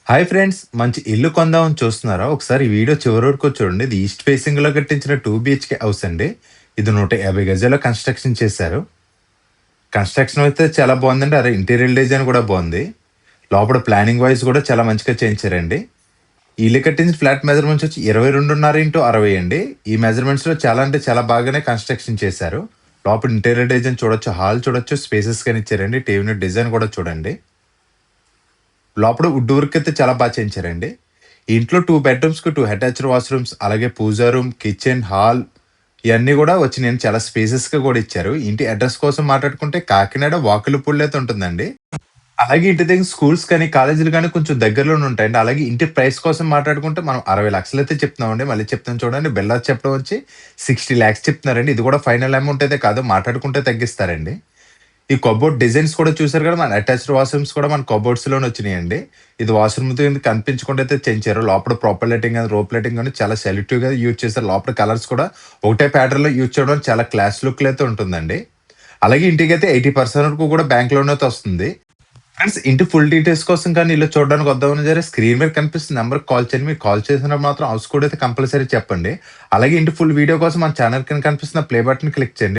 Hi friends! మంచి ఇల్లు కొందామని చూస్తున్నారా? ఒకసారి ఈ వీడియో చివరి వరకు చూడండి. ఇది ఈస్ట్ ఫేసింగ్‌లో కట్టించిన 2 బీహెచ్‌కే హౌస్ అండి. ఇది 150 గజాల్లో కన్‌స్ట్రక్షన్ చేశారు. కన్‌స్ట్రక్షన్ అయితే చాలా బావుందండి. ఇంటీరియర్ డిజైన్ కూడా బావుంది. లోపల ప్లానింగ్ వైస్ కూడా చాలా మంచిగా చేయించారండి. ఈ ఇల్లు కట్టించిన ఫ్లాట్ మెజర్‌మెంట్స్ వచ్చి 22.5x60 అండి. ఈ మెజర్‌మెంట్స్‌లో చాలా అంటే చాలా బాగానే కన్‌స్ట్రక్షన్ చేశారు. లోపల ఇంటీరియర్ డిజైన్ చూడొచ్చు, హాల్ చూడొచ్చు, స్పేసెస్‌గానే ఇచ్చారండి. టీవీ యూనిట్ డిజైన్ కూడా చూడండి. లోపల వుడ్ వర్క్ అయితే చాలా చేయించారండి. ఈ ఇంట్లో 2 బెడ్‌రూమ్స్‌కి 2 అటాచ్డ్ వాష్‌రూమ్స్ అలాగే పూజా రూమ్, కిచెన్, హాల్ ఇయన్నీ గూడా వచ్చినియండి. చాలా స్పేసెస్‌గా గూడా ఇచ్చారు. ఇంటి అడ్రెస్ కోసం మాట్లాడుకుంటే కాకినాడ వాకులపూడిలో అయితే ఉంటుందండి. అలాగే ఇంటి దగ్గర స్కూల్స్ కానీ, కాలేజీలు గానీ కొంచెం దగ్గరలోనే ఉంటాయండి. అలాగే ఇంటి ప్రైస్ కోసం మాట్లాడుకుంటే మనం 60,00,000 అయితే చెప్తున్నామండి. మళ్ళీ చెప్తాను చూడండి. బిల్డర్ చెప్పడం వచ్చి 60,00,000 చెప్తున్నారండి. ఇది కూడా ఫైనల్ అమౌంట్ అయితే కాదు. మాట్లాడుకుంటే తగ్గిస్తారండి. ఈ కబోర్డ్ డిజైన్స్ కూడా చూసారు కదా! మన అటాచ్డ్ వాష్‌రూమ్స్ కూడా మన కబోర్డ్స్‌లోనే వచ్చినియండి. ఇది వాష్‌రూమ్‌తో కనిపించకుండా అయితే చేయించారు. లోపల ప్రాపర్ లైటింగ్ గాని, రోప్ లైటింగ్ గాని చాలా సెలెక్టివ్‌గా యూజ్ చేశారు. లోపల కలర్స్ కూడా ఒకటే ప్యాటర్న్‌లో యూజ్ చేయడం చాలా క్లాస్ లుక్‌లో అయితే ఉంటుందండి. అలాగే ఇంటికైతే 80% వరకు కూడా బ్యాంక్ లోన్ అయితే వస్తుంది. ఫ్రెండ్స్ ఇంటి ఫుల్ డీటెయిల్స్ కోసం కానీ ఇల్లు చూడడానికి వద్దామని సరే స్క్రీన్ మీద కనిపిస్తున్న నంబర్‌కి కాల్ చేయండి. మీరు కాల్ చేసినప్పుడు మాత్రం హౌస్ కోడ్ అయితే కంపల్సరీ చెప్పండి. అలాగే ఇంటి ఫుల్ వీడియో కోసం మన ఛానల్ కింద కనిపిస్తున్న ప్లే బటన్ క్లిక్ చేయండి.